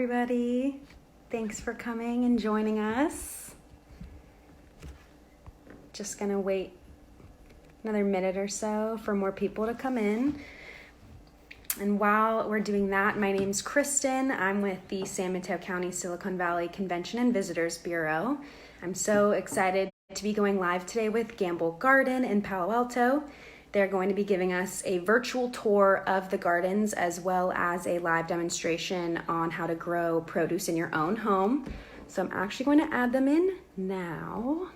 everybody. Thanks for coming and joining us. Just gonna wait another minute or so for more people to come in. And while we're doing that, my name's Kristen. I'm with the San Mateo County Silicon Valley Convention and Visitors Bureau. I'm so excited to be going live today with Gamble Garden in Palo Alto. They're going to be giving us a virtual tour of the gardens as well as a live demonstration on how to grow produce in your own home. So I'm actually going to add them in now.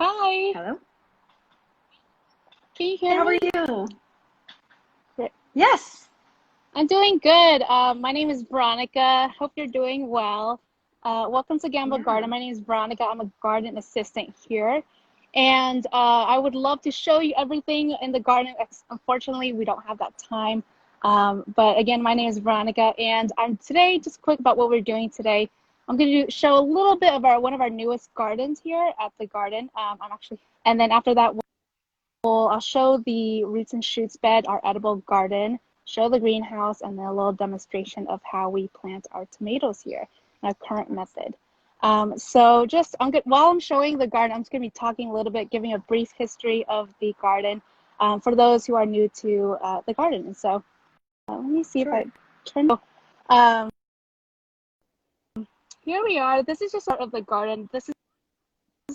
Hi. Hello. Can you hear me? How are you? Great. Yes. I'm doing good. My name is Veronica. Hope you're doing well. Welcome to Gamble Garden. My name is Veronica. I'm a garden assistant here. And I would love to show you everything in the garden. Unfortunately, we don't have that time. But again, my name is Veronica. And I'm today, just quick about what we're doing today. I'm going to show a little bit of one of our newest gardens here at the garden. And then after that, I'll show the roots and shoots bed, our edible garden, show the greenhouse, and then a little demonstration of how we plant our tomatoes here, our current method. So just while I'm showing the garden, I'm just going to be talking a little bit, giving a brief history of the garden for those who are new to the garden. And so let me see if I turn. Here we are. This is just sort of the garden. This is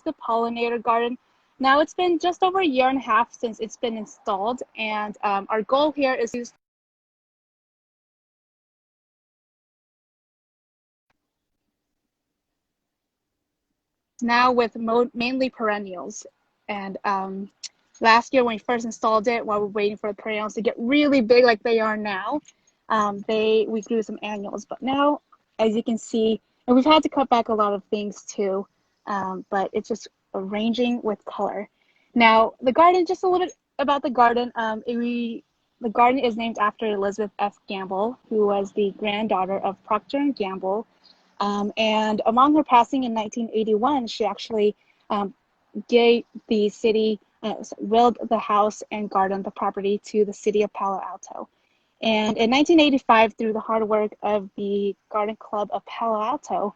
the Pollinator garden. Now it's been just over a year and a half since it's been installed, and our goal here is to now with mainly perennials. And last year when we first installed it, while we're waiting for the perennials to get really big like they are now, we grew some annuals. But now, as you can see, and we've had to cut back a lot of things too, but it's just arranging with color. Now, the garden, just a little bit about the garden. The garden is named after Elizabeth F. Gamble, who was the granddaughter of Procter and Gamble. And among her passing in 1981, she actually gave the city, willed the house and garden, the property, to the city of Palo Alto. And in 1985, through the hard work of the Garden Club of Palo Alto,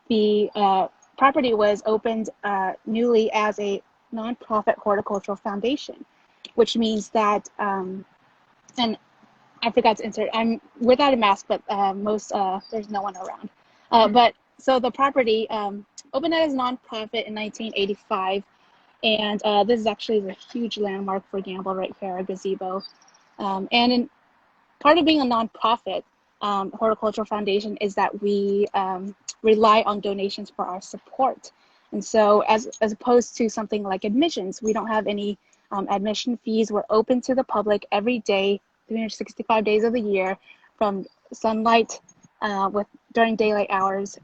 the property was opened newly as a nonprofit horticultural foundation, which means that, and I forgot to insert, I'm without a mask, but there's no one around. But so the property opened as a nonprofit in 1985, and this is actually a huge landmark for Gamble right here, a gazebo. And part of being a nonprofit horticultural foundation is that we rely on donations for our support. And so as opposed to something like admissions, we don't have any admission fees. We're open to the public every day, 365 days of the year, from sunlight during daylight hours.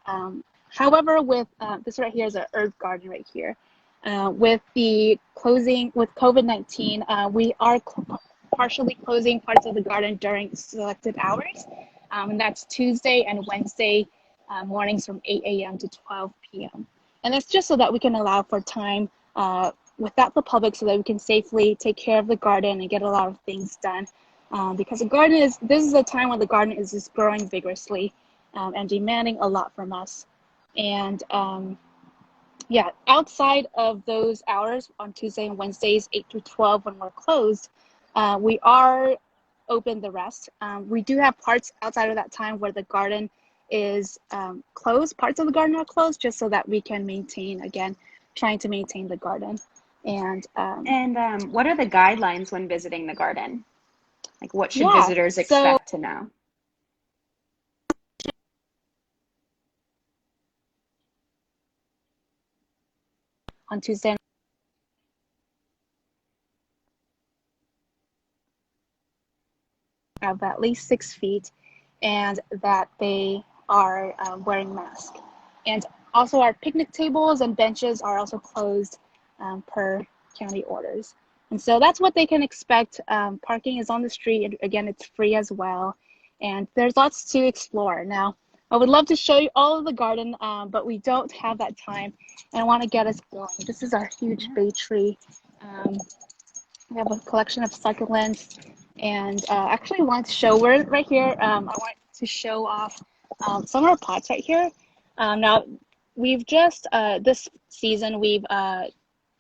However, with this right here is an herb garden right here. With the closing, with COVID-19, we are partially closing parts of the garden during selected hours. And that's Tuesday and Wednesday mornings from 8 a.m. to 12 p.m. And that's just so that we can allow for time without the public so that we can safely take care of the garden and get a lot of things done. Because this is a time when the garden is just growing vigorously and demanding a lot from us. And yeah, outside of those hours on Tuesday and Wednesdays, 8 through 12 when we're closed, we are open the rest. We do have parts outside of that time where the garden is closed. Parts of the garden are closed just so that we can maintain, again, trying to maintain the garden. And what are the guidelines when visiting the garden? Like, what should visitors expect to know? On Tuesday of at least 6 feet, and that they are wearing masks. And also our picnic tables and benches are also closed per county orders. And so that's what they can expect. Parking is on the street. Again, it's free as well. And there's lots to explore. Now, I would love to show you all of the garden, but we don't have that time, and I want to get us going. This is our huge bay tree. We have a collection of succulents, and actually I want to show, we're right here, I want to show off some of our pots right here. Now, we've just, this season, we've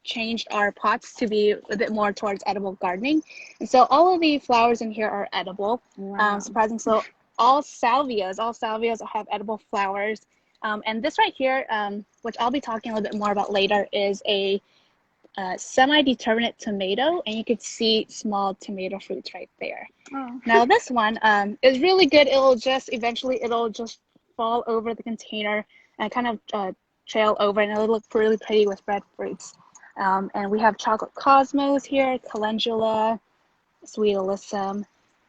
changed our pots to be a bit more towards edible gardening. And so all of the flowers in here are edible. Wow. Surprising. So all salvias have edible flowers. And this right here, which I'll be talking a little bit more about later, is a semi-determinate tomato, and you can see small tomato fruits right there. Oh. Now this one is really good. It'll just fall over the container and kind of trail over, and it'll look really pretty with red fruits. And we have chocolate cosmos here, calendula, sweet alyssum.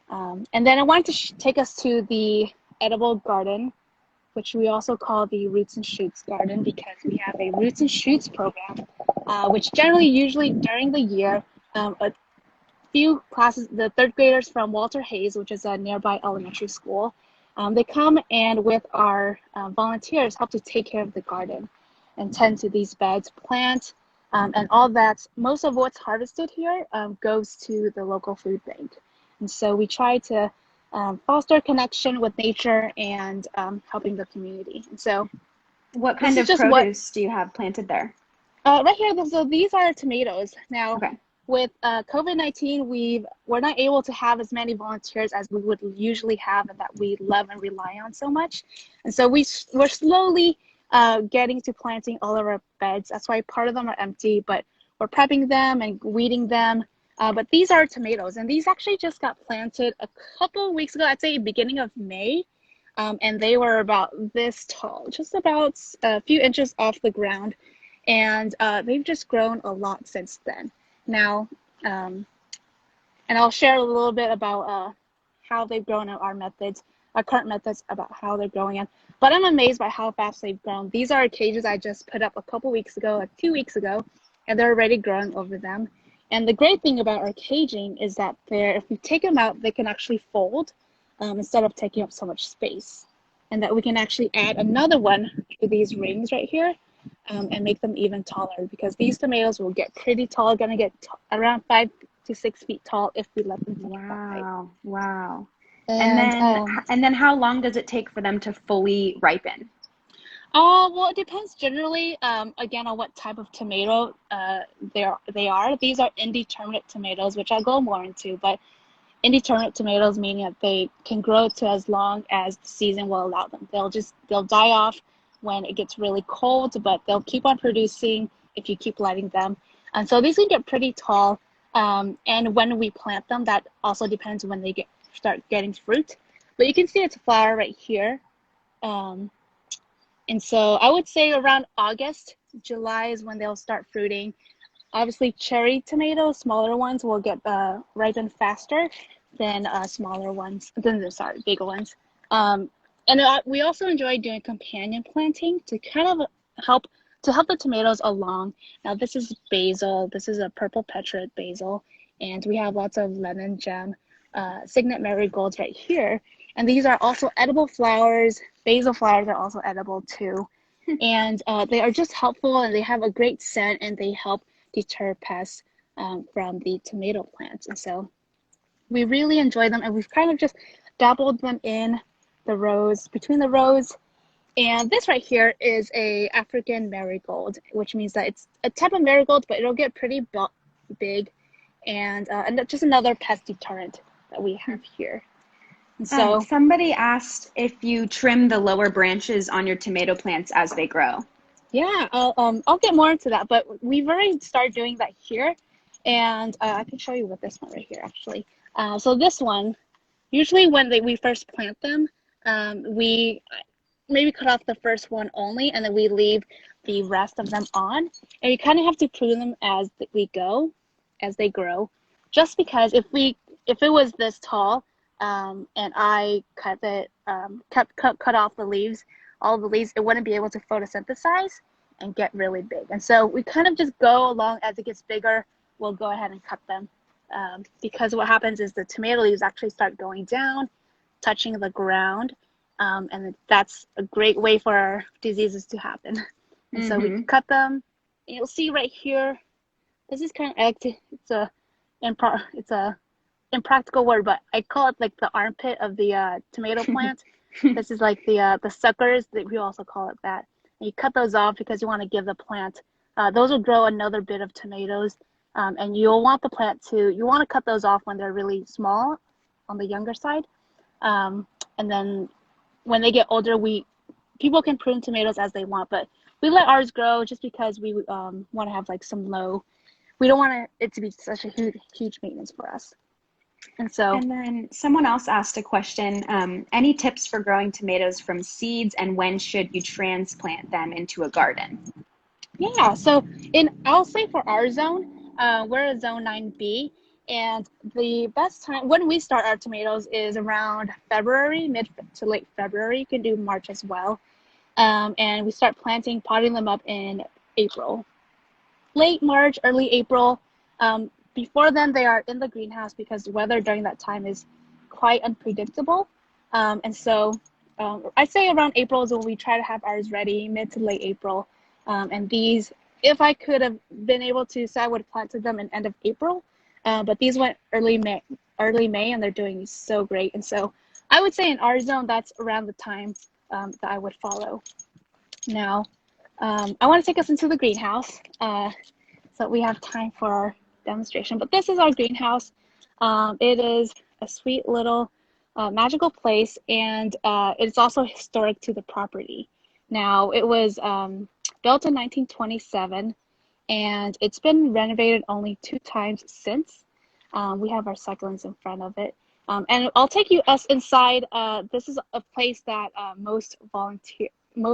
And then I wanted to take us to the edible garden, which we also call the Roots and Shoots garden, because we have a Roots and Shoots program, which usually during the year, a few classes, the third graders from Walter Hayes, which is a nearby elementary school, they come and with our volunteers help to take care of the garden and tend to these beds, plant, and all that. Most of what's harvested here goes to the local food bank. And so we try to foster connection with nature and helping the community. And so what kind of produce do you have planted there? Right here, so these are tomatoes. Now, okay. With COVID-19, we're not able to have as many volunteers as we would usually have and that we love and rely on so much. And so we're slowly getting to planting all of our beds. That's why part of them are empty, but we're prepping them and weeding them. But these are tomatoes, and these actually just got planted a couple weeks ago, I'd say beginning of May. And they were about this tall, just about a few inches off the ground. And they've just grown a lot since then. Now, and I'll share a little bit about how they've grown and our current methods about how they're growing in. But I'm amazed by how fast they've grown. These are cages I just put up a couple weeks ago, like 2 weeks ago, and they're already growing over them. And the great thing about our caging is that if we take them out, they can actually fold instead of taking up so much space. And that we can actually add another one to these rings right here. And make them even taller, because these tomatoes will get pretty tall, gonna get around 5 to 6 feet tall if we let them. Wow. And then how long does it take for them to fully ripen? Well, it depends generally, again, on what type of tomato they are. These are indeterminate tomatoes, which I'll go more into, but indeterminate tomatoes meaning that they can grow to as long as the season will allow them. They'll die off when it gets really cold, but they'll keep on producing if you keep lighting them. And so these can get pretty tall. And when we plant them, that also depends when they start getting fruit. But you can see it's a flower right here. And so I would say around August, July is when they'll start fruiting. Obviously, cherry tomatoes, smaller ones, will get ripen faster than bigger ones. And we also enjoy doing companion planting to kind of help the tomatoes along. Now this is basil. This is a purple petrate basil, and we have lots of lemon gem, signet marigolds right here. And these are also edible flowers. Basil flowers are also edible too, and they are just helpful, and they have a great scent, and they help deter pests from the tomato plants. And so we really enjoy them, and we've kind of just dabbled them in between the rows. And this right here is a African marigold, which means that it's a type of marigold, but it'll get pretty big, and just another pest deterrent that we have here. And so somebody asked if you trim the lower branches on your tomato plants as they grow. Yeah, I'll get more into that, but we've already started doing that here, and I can show you with this one right here actually. So this one, usually when we first plant them, we maybe cut off the first one only, and then we leave the rest of them on. And you kind of have to prune them as they grow, just because if it was this tall, and I cut off the leaves, all the leaves, it wouldn't be able to photosynthesize and get really big. And so we kind of just go along as it gets bigger. We'll go ahead and cut them, because what happens is the tomato leaves actually start going down, touching the ground, And that's a great way for diseases to happen. And so we cut them. You'll see right here, this is kind of, it's a impractical word, but I call it like the armpit of the tomato plant. This is like the suckers, that we also call it that. And you cut those off because you want to give the plant, those will grow another bit of tomatoes. And you'll want the plant you want to cut those off when they're really small on the younger side. And then when they get older, people can prune tomatoes as they want, but we let ours grow just because we want to have like we don't want it to be such a huge maintenance for us. And then someone else asked a question, any tips for growing tomatoes from seeds, and when should you transplant them into a garden? Yeah, so I'll say for our zone, we're a zone 9B, and the best time when we start our tomatoes is around February, mid to late February. You can do March as well. And we start potting them up in April. Late March, early April. Before then, they are in the greenhouse because the weather during that time is quite unpredictable. And so I say around April is when we try to have ours ready, mid to late April. And these, if I could have been able to, so I would have planted them in end of April. But these went early May, and they're doing so great. And so I would say in our zone, that's around the time that I would follow. Now, I want to take us into the greenhouse so we have time for our demonstration. But this is our greenhouse. It is a sweet little magical place, and it's also historic to the property. Now, it was built in 1927, and it's been renovated only 2 times since. We have our succulents in front of it. And I'll take us inside. This is a place that most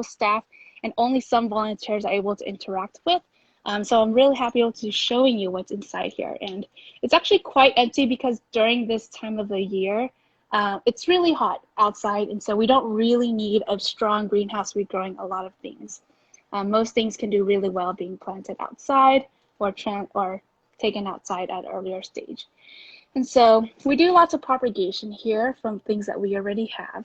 staff and only some volunteers are able to interact with. So I'm really happy to showing you what's inside here. And it's actually quite empty because during this time of the year, it's really hot outside. And so we don't really need a strong greenhouse to be growing a lot of things. Most things can do really well being planted outside or taken outside at an earlier stage. And so we do lots of propagation here from things that we already have.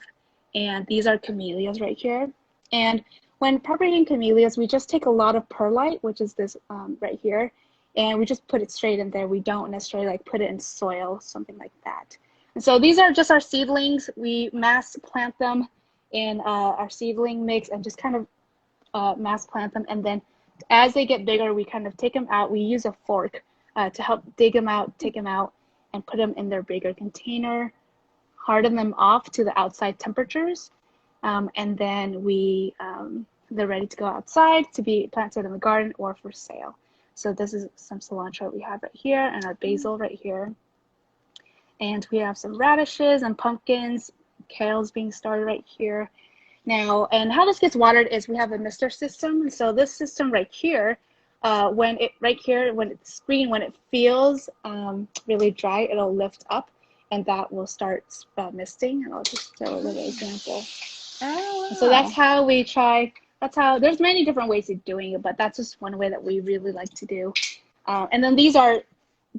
And these are camellias right here. And when propagating camellias, we just take a lot of perlite, which is this right here, and we just put it straight in there. We don't necessarily like put it in soil, something like that. And so these are just our seedlings. We mass plant them in our seedling mix and just kind of mass plant them. And then as they get bigger, we kind of take them out. We use a fork to help dig them out, take them out, and put them in their bigger container, harden them off to the outside temperatures. And then they're ready to go outside to be planted in the garden or for sale. So this is some cilantro we have right here, and our basil right here. And we have some radishes and pumpkins, kales being started right here. Now, and how this gets watered is we have a mister system. And so this system right here, when it's green, when it feels really dry, it'll lift up, and that will start misting. And I'll just show a little example. Oh, wow. So that's how we try. There's many different ways of doing it, but that's just one way that we really like to do. And then these are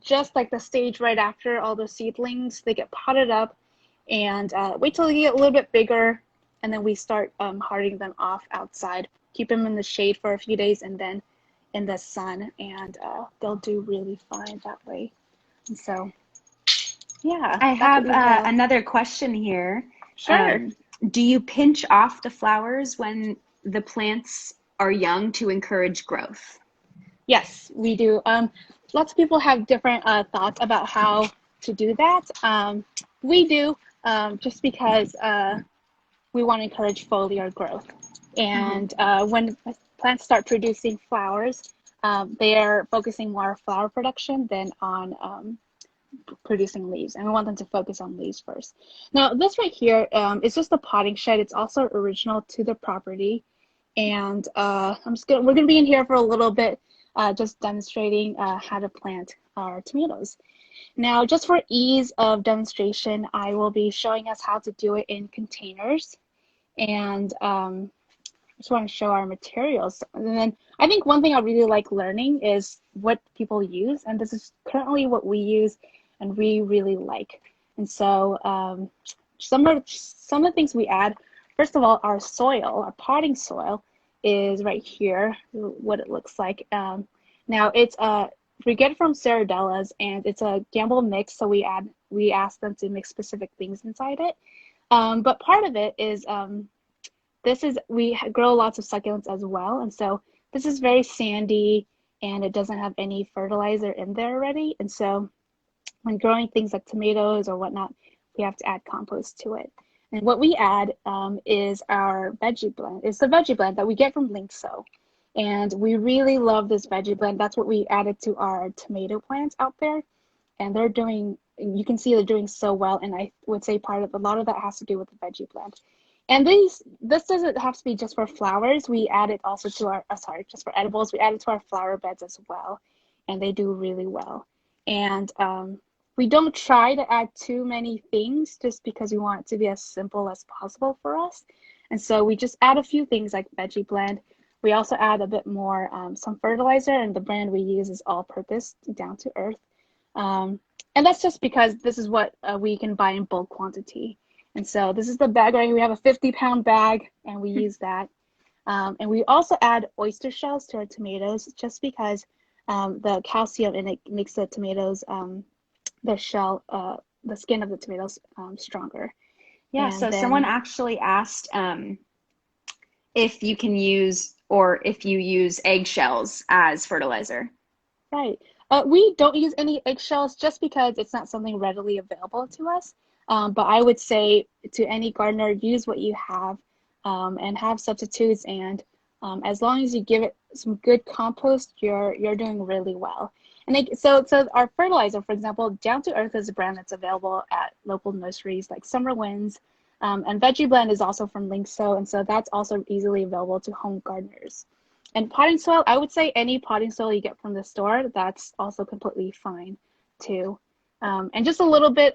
just like the stage right after all the seedlings. They get potted up, and wait till they get a little bit bigger, and then we start hardening them off outside. Keep them in the shade for a few days, and then in the sun, and they'll do really fine that way. And so, yeah. I have another question here. Sure. Do you pinch off the flowers when the plants are young to encourage growth? Yes, we do. Lots of people have different thoughts about how to do that. We do, just because we want to encourage foliar growth. And when plants start producing flowers, they are focusing more on flower production than on producing leaves, and we want them to focus on leaves first. Now, this right here is just a potting shed. It's also original to the property, and we're gonna be in here for a little bit, just demonstrating how to plant our tomatoes. Now, just for ease of demonstration, I will be showing us how to do it in containers, and I just want to show our materials. And then I think one thing I really like learning is what people use, and this is currently what we use and we really like. And so some of the things we add, first of all, our soil, our potting soil, is right here. What it looks like. Now it's we get it from Cerdalas, and it's a gamble mix. So we ask them to mix specific things inside it. But part of it is we grow lots of succulents as well, and so this is very sandy, and it doesn't have any fertilizer in there already. And so when growing things like tomatoes or whatnot, we have to add compost to it. And what we add is our veggie blend. It's the veggie blend that we get from Linkso. And we really love this veggie blend. That's what we added to our tomato plants out there. And they're doing, you can see they're doing so well. And I would say a lot of that has to do with the veggie blend. And this doesn't have to be just for flowers. We add it also to our, just for edibles. We add it to our flower beds as well. And they do really well. And we don't try to add too many things just because we want it to be as simple as possible for us. And so we just add a few things like veggie blend. We also add a bit more, some fertilizer, and the brand we use is all purpose, down to earth. And that's just because this is what we can buy in bulk quantity. And so this is the bag right here. We have a 50-pound bag, and we use that. And we also add oyster shells to our tomatoes just because the calcium in it makes the tomatoes, the skin of the tomatoes stronger. Yeah, and so then, someone actually asked if you can use, or if you use eggshells as fertilizer. Right. We don't use any eggshells just because it's not something readily available to us. But I would say to any gardener, use what you have and have substitutes. And as long as you give it some good compost, you're doing really well. And so our fertilizer, for example, Down to Earth is a brand that's available at local nurseries like Summer Winds. And Veggie Blend is also from Linkso, and so that's also easily available to home gardeners. And potting soil, I would say any potting soil you get from the store, that's also completely fine too. And just a little bit,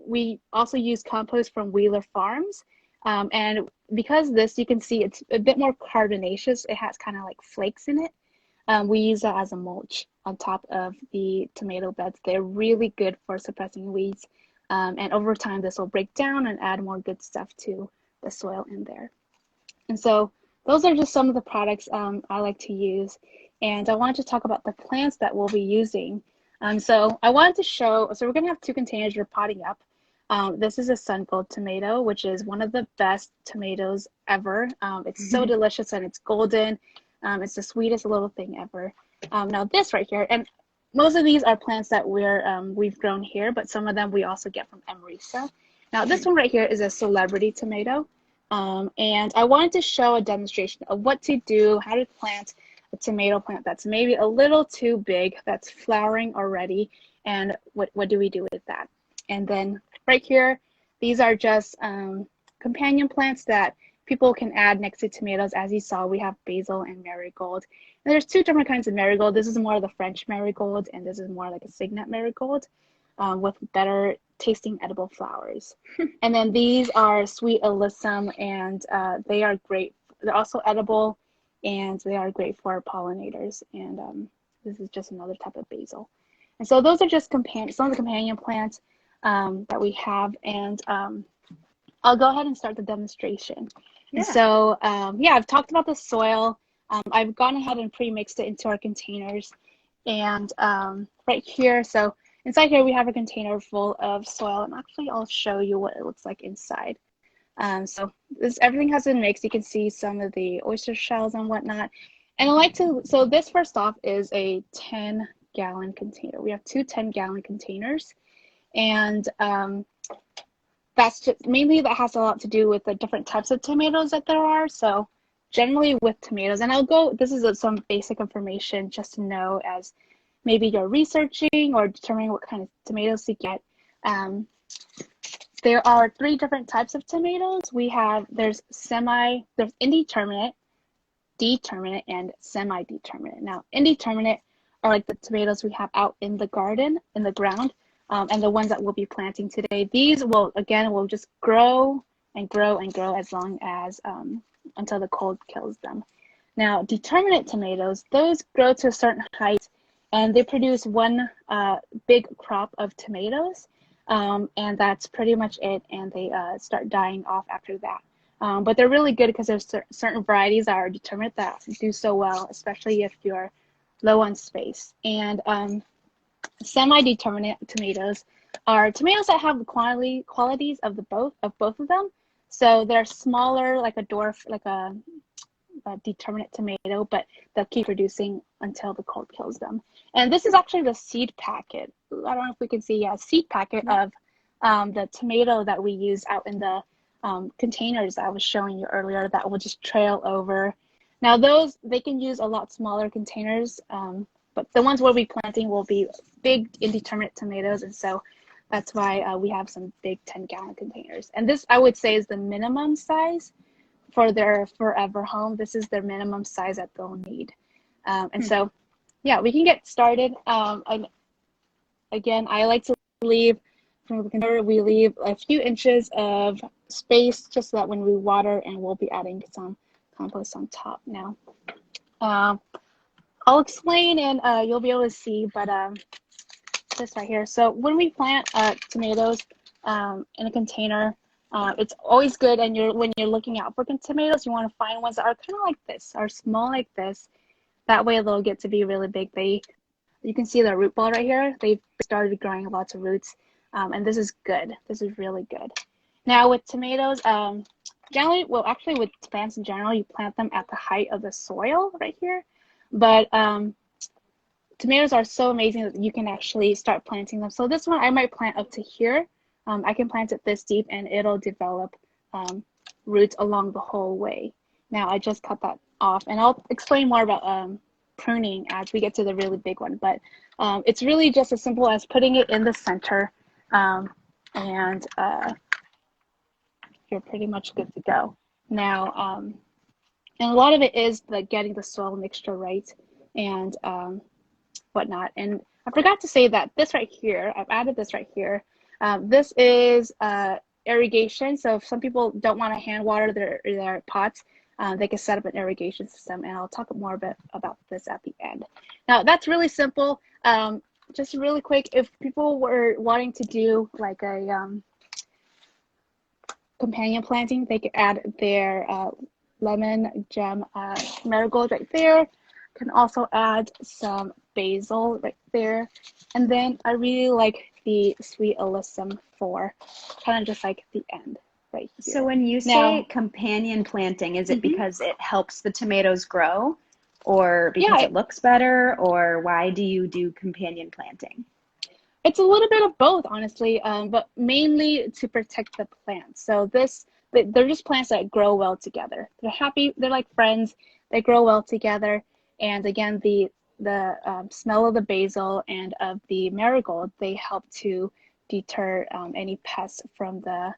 we also use compost from Wheeler Farms. And because this, you can see it's a bit more carbonaceous. It has kind of like flakes in it. We use that as a mulch on top of the tomato beds. They're really good for suppressing weeds. And over time, this will break down and add more good stuff to the soil in there. And so those are just some of the products I like to use. And I wanted to talk about the plants that we'll be using. So I wanted to show, so we're going to have 2 containers we're potting up. This is a Sun Gold tomato, which is one of the best tomatoes ever. It's so delicious, and it's golden. It's the sweetest little thing ever. Now this right here, and most of these are plants that we've grown here, but some of them we also get from Emerisa. Now this one right here is a celebrity tomato. And I wanted to show a demonstration of what to do, how to plant a tomato plant that's maybe a little too big, that's flowering already, and what do we do with that. And then right here, these are just companion plants that people can add next to tomatoes. As you saw, we have basil and marigold. And there's 2 different kinds of marigold. This is more of the French marigold, and this is more like a Signet marigold with better tasting edible flowers. And then these are sweet alyssum, and they are great. They're also edible, and they are great for pollinators. And this is just another type of basil. And so those are just some of the companion plants that we have. And I'll go ahead and start the demonstration. Yeah. And so, yeah, I've talked about the soil. I've gone ahead and pre-mixed it into our containers. And right here, so inside here, we have a container full of soil. And actually, I'll show you what it looks like inside. So everything has been mixed. You can see some of the oyster shells and whatnot. And I like to, so this first off is a 10-gallon container. We have 2 10-gallon containers. And that's just mainly, that has a lot to do with the different types of tomatoes that there are. So generally with tomatoes, and this is some basic information just to know as maybe you're researching or determining what kind of tomatoes to get. There are 3 different types of tomatoes. There's indeterminate, determinate, and semi-determinate. Now, indeterminate are like the tomatoes we have out in the garden, in the ground, and the ones that we'll be planting today. These will just grow and grow and grow as long as, until the cold kills them. Now, determinate tomatoes, those grow to a certain height, and they produce one big crop of tomatoes. And that's pretty much it, and they start dying off after that. But they're really good because there's certain varieties that are determined that do so well, especially if you're low on space. And semi-determinate tomatoes are tomatoes that have the qualities of both of them. So they're smaller, like a dwarf, like a determinate tomato, but they'll keep producing until the cold kills them. And this is actually the seed packet. I don't know if we can see, seed packet of the tomato that we use out in the containers that I was showing you earlier that will just trail over. Now those, they can use a lot smaller containers, but the ones we'll be planting will be big indeterminate tomatoes, and so that's why we have some big 10-gallon containers. And this, I would say, is the minimum size for their forever home. This is their minimum size that they'll need. And so, yeah, we can get started. And again, I like to leave from the container, we leave a few inches of space just so that when we water, and we'll be adding some compost on top now. I'll explain and you'll be able to see, but this right here. So when we plant tomatoes in a container, it's always good, and when you're looking out for tomatoes, you want to find ones that are kind of like this, are small like this. That way they'll get to be really big. You can see the root ball right here. They've started growing lots of roots, and this is good. This is really good. Now with tomatoes, generally, well, actually with plants in general, you plant them at the height of the soil right here. But tomatoes are so amazing that you can actually start planting them. So this one I might plant up to here. I can plant it this deep, and it'll develop roots along the whole way. Now I just cut that off, and I'll explain more about pruning as we get to the really big one. But it's really just as simple as putting it in the center, and you're pretty much good to go. Now, and a lot of it is like getting the soil mixture right and whatnot. And I forgot to say that this right here, I've added this right here. This is irrigation. So if some people don't want to hand water their pots, they can set up an irrigation system, and I'll talk more about this at the end. Now that's really simple. Just really quick, if people were wanting to do like a companion planting, they could add their lemon gem marigold right there. Can also add some basil right there. And then I really like the sweet alyssum for kind of just like the end right here. So when you say companion planting, is it because it helps the tomatoes grow, or because it looks better, or why do you do companion planting? It's a little bit of both, honestly, but mainly to protect the plants. So they're just plants that grow well together. They're happy, they're like friends, they grow well together. And again, the smell of the basil and of the marigold, they help to deter any pests from the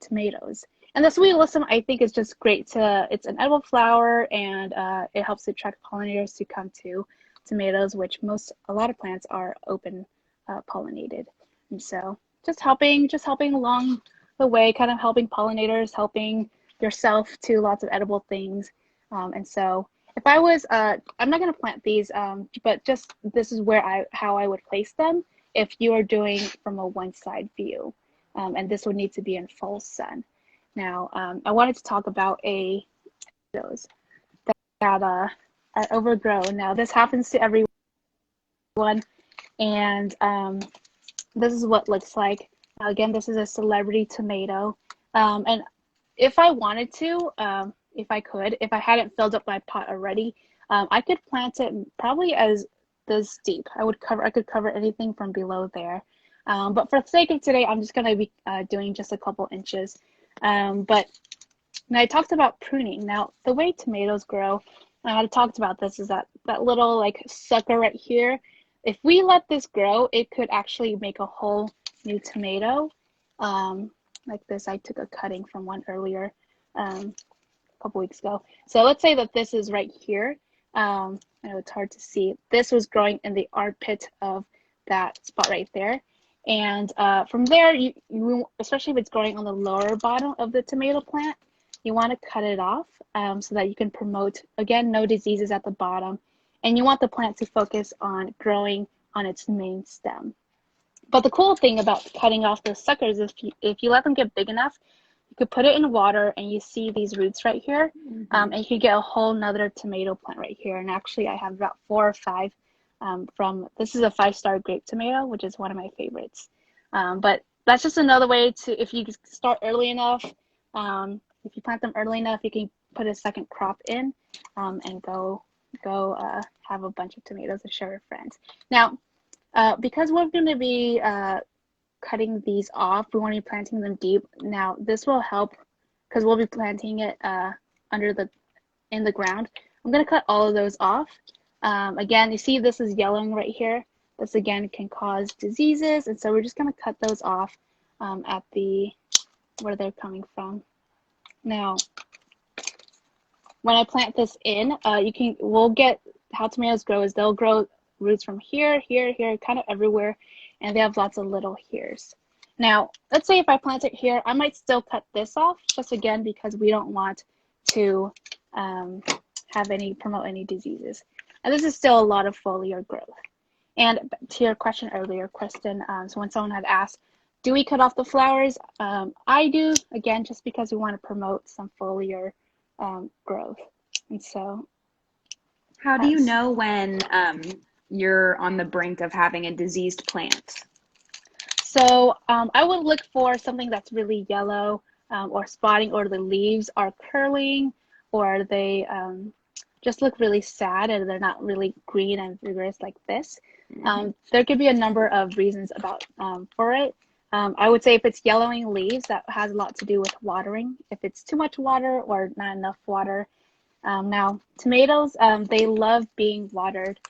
tomatoes. And the sweet alyssum, I think, is just great it's an edible flower, and it helps to attract pollinators to come to tomatoes, which a lot of plants are open pollinated. And so just helping along the way, kind of helping pollinators, helping yourself to lots of edible things. And so if I was, I'm not going to plant these, but just this is how I would place them if you are doing from a one-side view. And this would need to be in full sun. Now, I wanted to talk about those that are overgrown. Now, this happens to everyone, and this is what it looks like. Now, again, this is a celebrity tomato, and if I wanted to, if I hadn't filled up my pot already, I could plant it probably as this deep. I could cover anything from below there. But for the sake of today, I'm just going to be doing just a couple inches. But now I talked about pruning. Now, the way tomatoes grow, and I talked about this, is that little like sucker right here. If we let this grow, it could actually make a whole new tomato. Like this, I took a cutting from one earlier a couple weeks ago. So let's say that this is right here. I know it's hard to see. This was growing in the armpit of that spot right there. And from there, you especially if it's growing on the lower bottom of the tomato plant, you want to cut it off so that you can promote, again, no diseases at the bottom. And you want the plant to focus on growing on its main stem. But the cool thing about cutting off the suckers is if you let them get big enough, you could put it in water and you see these roots right here. And you can get a whole nother tomato plant right here. And actually I have about 4 or 5 this is a 5-star grape tomato, which is one of my favorites. But that's just another way to, if you start early enough, if you plant them early enough, you can put a second crop in and go have a bunch of tomatoes to share with friends. Now, because we're going to be cutting these off, we want to be planting them deep. Now, this will help because we'll be planting it in the ground. I'm going to cut all of those off. Again, you see this is yellowing right here. This again can cause diseases, and so we're just going to cut those off at where they're coming from. Now, when I plant this in, we'll get how tomatoes grow is they'll grow roots from here, here, here, kind of everywhere, and they have lots of little hairs. Now, let's say if I plant it here, I might still cut this off, just again because we don't want to promote any diseases. And this is still a lot of foliar growth. And to your question earlier, Kristen, so when someone had asked, do we cut off the flowers? I do, again, just because we want to promote some foliar growth. And so, how do you know when you're on the brink of having a diseased plant? So I would look for something that's really yellow or spotting, or the leaves are curling, or they just look really sad and they're not really green and vigorous like this. There could be a number of reasons for it. I would say if it's yellowing leaves, that has a lot to do with watering. If it's too much water or not enough water. Now, tomatoes, they love being watered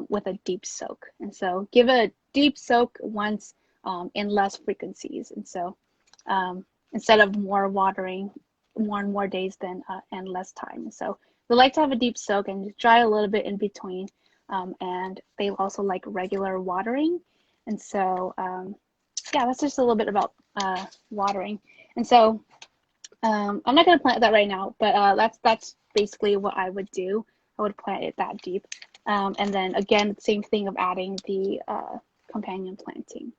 with a deep soak. And so give a deep soak once in less frequencies. And so instead of more watering, more days and less time. So they like to have a deep soak and dry a little bit in between. And they also like regular watering. And so, yeah, that's just a little bit about watering. And so I'm not going to plant that right now, but that's basically what I would do. I would plant it that deep. And then again, same thing of adding the companion planting.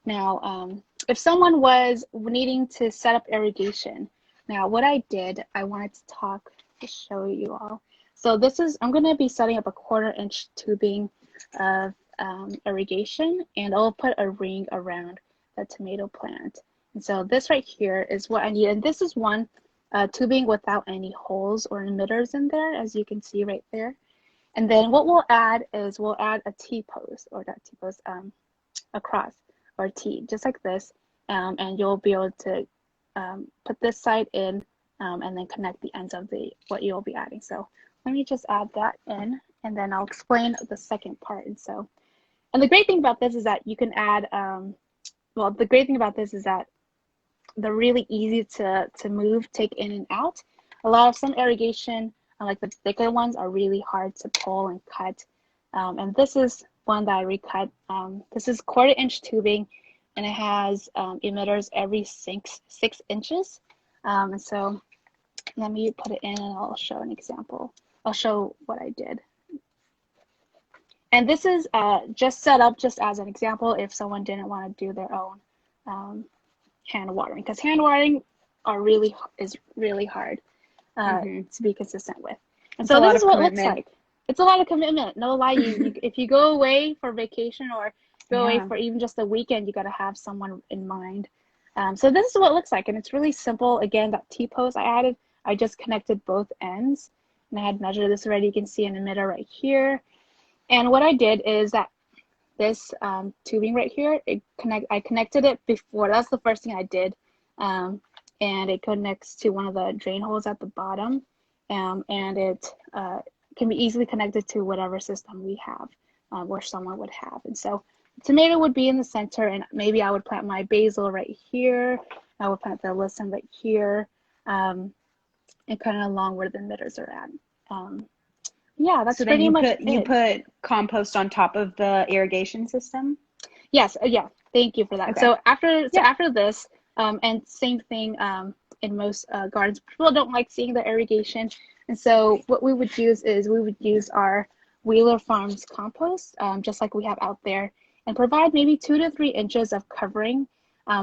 Now, if someone was needing to set up irrigation, now what I did, I wanted to show you all. So I'm going to be setting up a 1/4-inch tubing of irrigation, and I'll put a ring around the tomato plant. And so this right here is what I need. And this is one tubing without any holes or emitters in there, as you can see right there. And then what we'll add is we'll add a T-post, or not T-post, a cross or a T, just like this. And you'll be able to put this side in and then connect the ends of what you'll be adding. So let me just add that in, and then I'll explain the second part. And the great thing about this is that you can add, the great thing about this is that they're really easy to move, take in and out. Some irrigation, like the thicker ones, are really hard to pull and cut. And this is one that I recut. This is 1/4-inch tubing, and it has emitters every 6 inches. And so let me put it in and I'll show an example. I'll show what I did. And this is just set up just as an example if someone didn't want to do their own hand watering, because hand watering is really hard to be consistent with. And so this is what it looks like. It's a lot of commitment. No lie, if you go away for vacation or go away for even just a weekend, you got to have someone in mind. So this is what it looks like, and it's really simple. Again, that T-post I added, I just connected both ends, and I had measured this already. You can see an emitter right here. And what I did is that this tubing right here, I connected it before. That's the first thing I did. And it connects to one of the drain holes at the bottom. And it can be easily connected to whatever system we have, or someone would have. And so tomato would be in the center, and maybe I would plant my basil right here. I would plant the alyssum right here, and kind of along where the emitters are at. Yeah, that's pretty much it. You put compost on top of the irrigation system? Yes, yeah, thank you for that. Okay. So after this, and same thing in most gardens, people don't like seeing the irrigation. And so what we would use is our Wheeler Farms compost, just like we have out there, and provide maybe 2 to 3 inches of covering.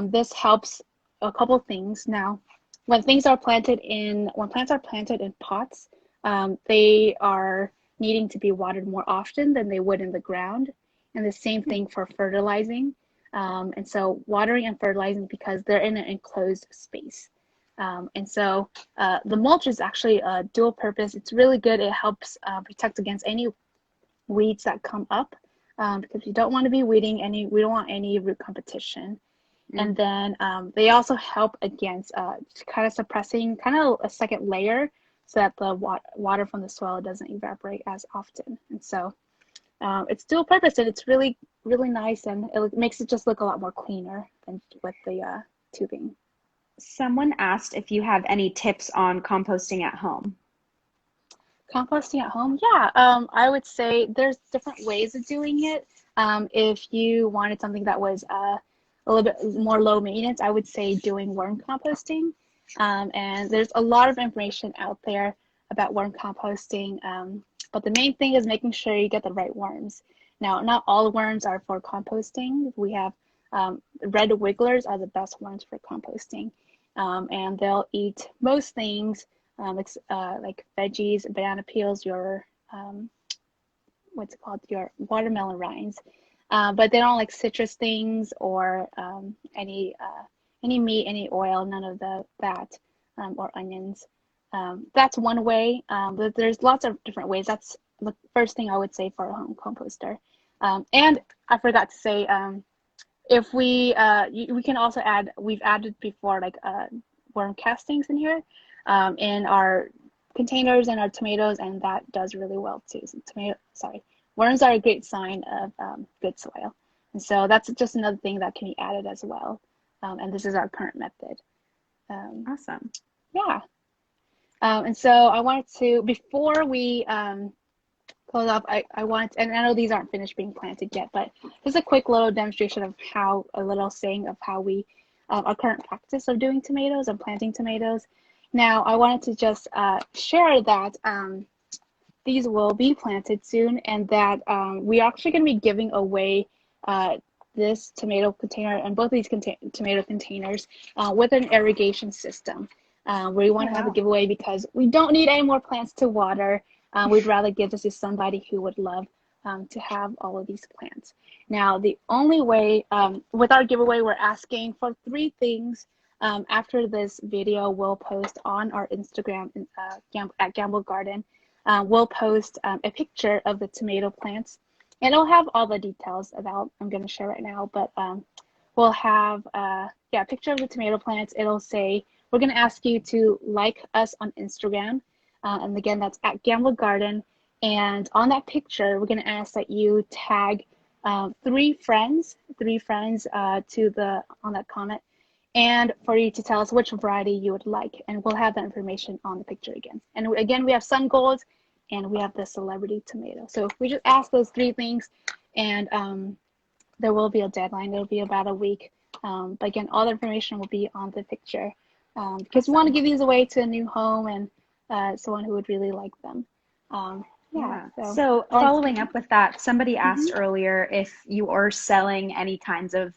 This helps a couple things. Now, when plants are planted in pots, they are needing to be watered more often than they would in the ground. And the same thing for fertilizing. And so watering and fertilizing because they're in an enclosed space. And so the mulch is actually a dual purpose. It's really good. It helps protect against any weeds that come up because you don't want to be weeding we don't want any root competition. And then they also help against kind of suppressing kind of a second layer so that the water from the soil doesn't evaporate as often. And so it's dual purpose and it's really, really nice and it makes it just look a lot more cleaner than with the tubing. Someone asked if you have any tips on composting at home. Composting at home, yeah. I would say there's different ways of doing it. If you wanted something that was a little bit more low maintenance, I would say doing worm composting. And there's a lot of information out there about worm composting. But the main thing is making sure you get the right worms. Now, not all worms are for composting. We have red wigglers are the best worms for composting. And they'll eat most things like veggies, banana peels, your your watermelon rinds. But they don't like citrus things or any meat, any oil, none of that, or onions. That's one way, but there's lots of different ways. That's the first thing I would say for a home composter. And I forgot to say, if we can also add, we've added before like worm castings in here in our containers and our tomatoes, and that does really well too. So worms are a great sign of good soil. And so that's just another thing that can be added as well. And this is our current method. Awesome. Yeah. And so I wanted to, before we close up, I want, and I know these aren't finished being planted yet, but just a quick little demonstration of a little saying of how we, our current practice of doing tomatoes and planting tomatoes. Now, I wanted to just share that these will be planted soon and that we're actually going to be giving away this tomato container and both of these tomato containers with an irrigation system. We want to have a giveaway because we don't need any more plants to water. We'd rather give this to somebody who would love to have all of these plants. Now, the only way with our giveaway, we're asking for 3 things. After this video, we'll post on our Instagram at Gamble Garden. We'll post a picture of the tomato plants, and it'll have all the details about I'm going to share right now. But we'll have a picture of the tomato plants. It'll say we're going to ask you to like us on Instagram, and again that's at Gamble Garden. And on that picture, we're going to ask that you tag 3 friends on that comment, and for you to tell us which variety you would like, and we'll have that information on the picture again. And again, we have sun gold and we have the celebrity tomato. So we just ask those 3 things, and there will be a deadline. It'll be about a week. But again, all the information will be on the picture because we want to give these away to a new home and someone who would really like them. So following up with that, somebody asked earlier if you are selling any kinds of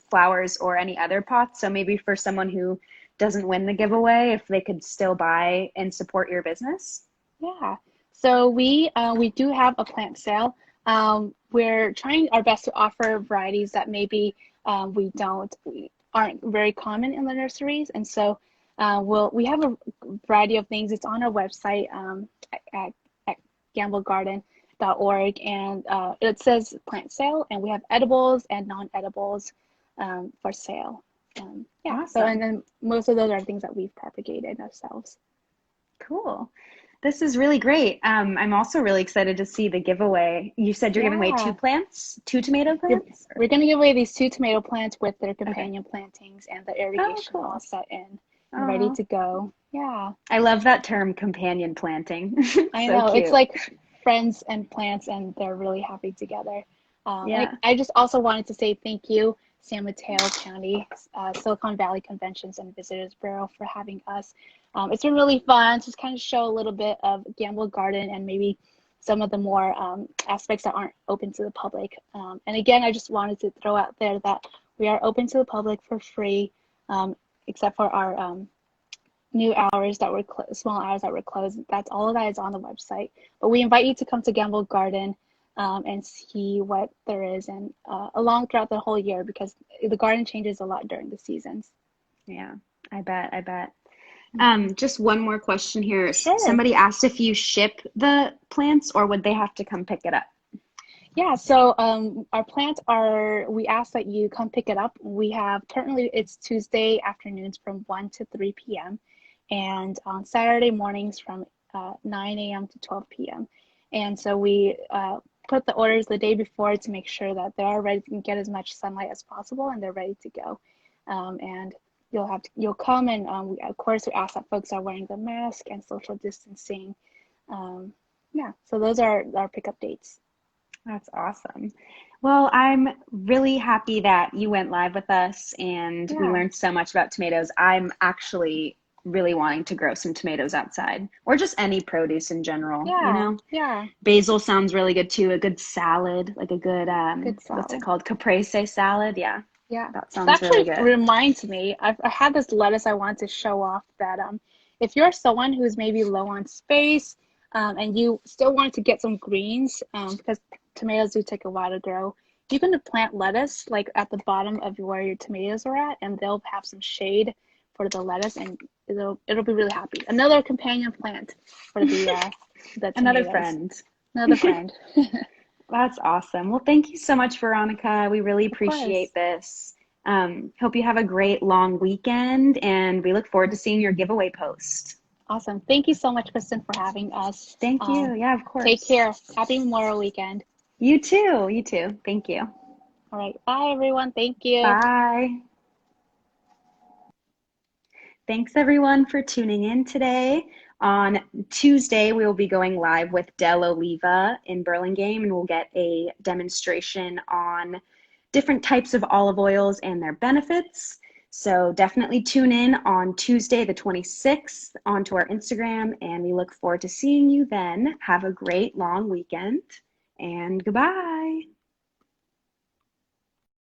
flowers or any other pots. So maybe for someone who doesn't win the giveaway, if they could still buy and support your business. Yeah. So we do have a plant sale. We're trying our best to offer varieties that maybe aren't very common in the nurseries, and so we have a variety of things. It's on our website at gamblegarden.org, and it says plant sale, and we have edibles and non-edibles for sale. Awesome. So and then most of those are things that we've propagated ourselves. Cool. This is really great. I'm also really excited to see the giveaway. You said you're giving away 2 plants, 2 tomato plants? We're going to give away these 2 tomato plants with their companion plantings and the irrigation all set in and ready to go. Yeah. I love that term, companion planting. I know. Cute. It's like friends and plants, and they're really happy together. I just also wanted to say thank you, San Mateo County, Silicon Valley Conventions and Visitors Bureau, for having us. It's been really fun to kind of show a little bit of Gamble Garden and maybe some of the more aspects that aren't open to the public. And again, I just wanted to throw out there that we are open to the public for free, except for our new hours that were small hours that were closed. That's all of that is on the website. But we invite you to come to Gamble Garden and see what there is and along throughout the whole year because the garden changes a lot during the seasons. Yeah, I bet. I bet. Just one more question here. Sure. Somebody asked if you ship the plants or would they have to come pick it up? Yeah, so our plants are, we ask that you come pick it up. We have currently it's Tuesday afternoons from 1 to 3 p.m. and on Saturday mornings from 9 a.m. to 12 p.m. And so we put the orders the day before to make sure that they are ready to get as much sunlight as possible and they're ready to go. And you'll come and of course we ask that folks are wearing the mask and social distancing. Yeah, so those are our pickup dates. That's awesome. Well, I'm really happy that you went live with us and we Yeah. learned so much about tomatoes. I'm actually really wanting to grow some tomatoes outside or just any produce in general, you Yeah, know? yeah, Basil sounds really good too. A good salad, like a good, good what's it salad. called? Caprese salad. Yeah, Yeah. that That sounds really actually good. reminds me, I had this lettuce I wanted to show off that if you're someone who's maybe low on space and you still want to get some greens because tomatoes do take a while to grow, you can plant lettuce like at the bottom of where your tomatoes are at and they'll have some shade for the lettuce and it'll be really happy. Another companion plant for the Another tomatoes. friend. Another friend. That's awesome. Well, thank you so much, Veronica. We really Of course. appreciate this. Hope you have a great long weekend, and we look forward to seeing your giveaway post. Awesome. Thank you so much, Kristen, for having us. Thank you. Yeah, of Take course. care. Happy Memorial Weekend. You too. You too. Thank you. All right. Bye, everyone. Thank you. Bye. Thanks everyone for tuning in today. On Tuesday, we will be going live with Del Oliva in Burlingame, and we'll get a demonstration on different types of olive oils and their benefits. So definitely tune in on Tuesday, the 26th, onto our Instagram, and we look forward to seeing you then. Have a great long weekend, and goodbye.